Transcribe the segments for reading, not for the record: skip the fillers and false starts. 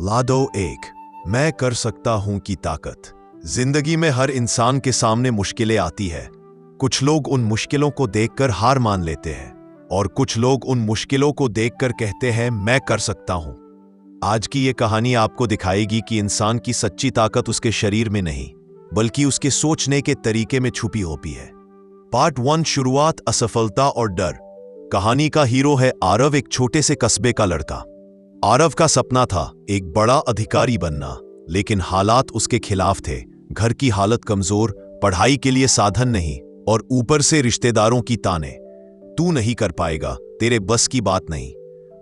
लाडो एक मैं कर सकता हूं की ताकत। जिंदगी में हर इंसान के सामने मुश्किलें आती है। कुछ लोग उन मुश्किलों को देखकर हार मान लेते हैं और कुछ लोग उन मुश्किलों को देखकर कहते हैं मैं कर सकता हूं। आज की ये कहानी आपको दिखाएगी कि इंसान की सच्ची ताकत उसके शरीर में नहीं बल्कि उसके सोचने के तरीके में छुपी होती है। पार्ट 1 शुरुआत, असफलता और डर। कहानी का हीरो है आरव, एक छोटे से कस्बे का लड़का। आरव का सपना था एक बड़ा अधिकारी बनना, लेकिन हालात उसके खिलाफ थे। घर की हालत कमजोर, पढ़ाई के लिए साधन नहीं और ऊपर से रिश्तेदारों की ताने, तू नहीं कर पाएगा, तेरे बस की बात नहीं।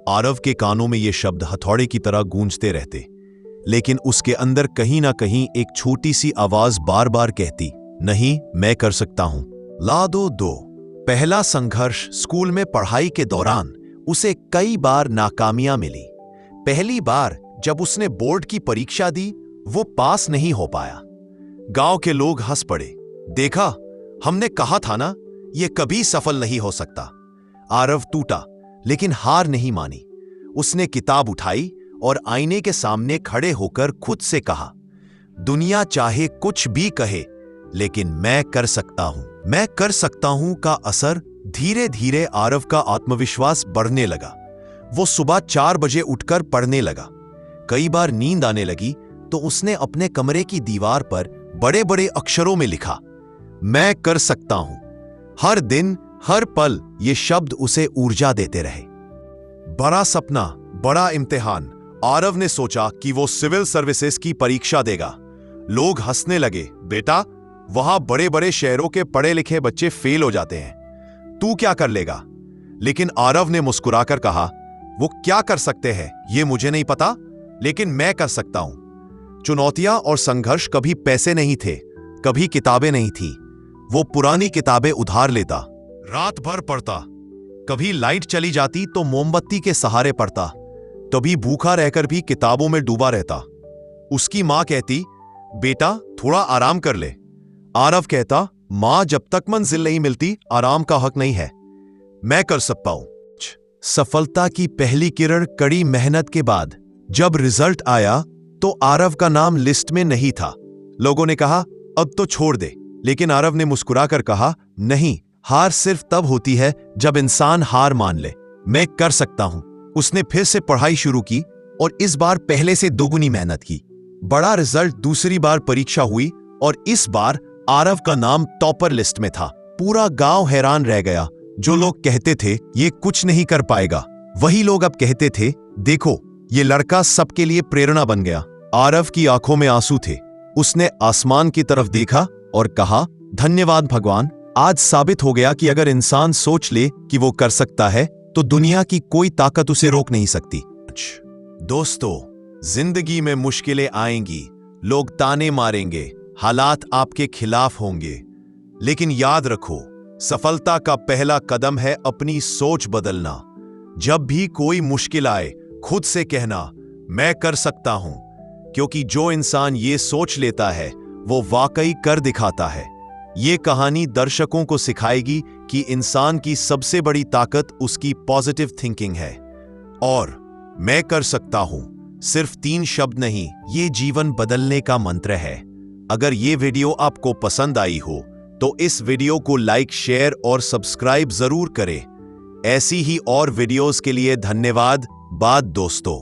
आरव के कानों में ये शब्द हथौड़े की तरह गूंजते रहते, लेकिन उसके अंदर कहीं ना कहीं एक छोटी सी आवाज बार बार कहती, नहीं, मैं कर सकता हूं। लाडो 2। पहला संघर्ष। स्कूल में पढ़ाई के दौरान उसे कई बार नाकामियां मिली। पहली बार जब उसने बोर्ड की परीक्षा दी, वो पास नहीं हो पाया। गांव के लोग हंस पड़े, देखा, हमने कहा था ना, ये कभी सफल नहीं हो सकता। आरव टूटा, लेकिन हार नहीं मानी। उसने किताब उठाई और आईने के सामने खड़े होकर खुद से कहा, दुनिया चाहे कुछ भी कहे, लेकिन मैं कर सकता हूं। मैं कर सकता हूं का असर धीरे धीरे आरव का आत्मविश्वास बढ़ने लगा। वो सुबह 4 बजे उठकर पढ़ने लगा। कई बार नींद आने लगी तो उसने अपने कमरे की दीवार पर बड़े बड़े अक्षरों में लिखा, मैं कर सकता हूं। हर दिन, हर पल ये शब्द उसे ऊर्जा देते रहे। बड़ा सपना, बड़ा इम्तिहान। आरव ने सोचा कि वो सिविल सर्विसेज की परीक्षा देगा। लोग हंसने लगे, बेटा, वहां बड़े बड़े शहरों के पढ़े लिखे बच्चे फेल हो जाते हैं, तू क्या कर लेगा? लेकिन आरव ने मुस्कुराकर कहा, वो क्या कर सकते हैं ये मुझे नहीं पता, लेकिन मैं कर सकता हूं। चुनौतियां और संघर्ष कभी पैसे नहीं थे, कभी किताबें नहीं थी। वो पुरानी किताबें उधार लेता, रात भर पढ़ता। कभी लाइट चली जाती तो मोमबत्ती के सहारे पढ़ता, कभी भूखा रहकर भी किताबों में डूबा रहता। उसकी मां कहती, बेटा, थोड़ा आराम कर ले। आरव कहता, मां, जब तक मंजिल नहीं मिलती आराम का हक नहीं है, मैं कर सकता हूं। सफलता की पहली किरण। कड़ी मेहनत के बाद जब रिजल्ट आया तो आरव का नाम लिस्ट में नहीं था। लोगों ने कहा, अब तो छोड़ दे, लेकिन आरव ने मुस्कुराकर कहा, नहीं, हार सिर्फ तब होती है जब इंसान हार मान ले। मैं कर सकता हूं। उसने फिर से पढ़ाई शुरू की और इस बार पहले से दोगुनी मेहनत की। बड़ा रिजल्ट। दूसरी बार परीक्षा हुई और इस बार आरव का नाम टॉपर लिस्ट में था। पूरा गांव हैरान रह गया। जो लोग कहते थे ये कुछ नहीं कर पाएगा, वही लोग अब कहते थे, देखो, ये लड़का सबके लिए प्रेरणा बन गया। आरव की आंखों में आंसू थे। उसने आसमान की तरफ देखा और कहा, धन्यवाद भगवान, आज साबित हो गया कि अगर इंसान सोच ले कि वो कर सकता है तो दुनिया की कोई ताकत उसे रोक नहीं सकती। दोस्तों, जिंदगी में मुश्किलें आएंगी, लोग ताने मारेंगे, हालात आपके खिलाफ होंगे, लेकिन याद रखो, सफलता का पहला कदम है अपनी सोच बदलना। जब भी कोई मुश्किल आए, खुद से कहना, मैं कर सकता हूं, क्योंकि जो इंसान ये सोच लेता है वो वाकई कर दिखाता है। ये कहानी दर्शकों को सिखाएगी कि इंसान की सबसे बड़ी ताकत उसकी पॉजिटिव थिंकिंग है। और मैं कर सकता हूं सिर्फ 3 शब्द नहीं, ये जीवन बदलने का मंत्र है। अगर ये वीडियो आपको पसंद आई हो तो इस वीडियो को लाइक, शेयर और सब्सक्राइब जरूर करें। ऐसी ही और वीडियोस के लिए धन्यवाद दोस्तों।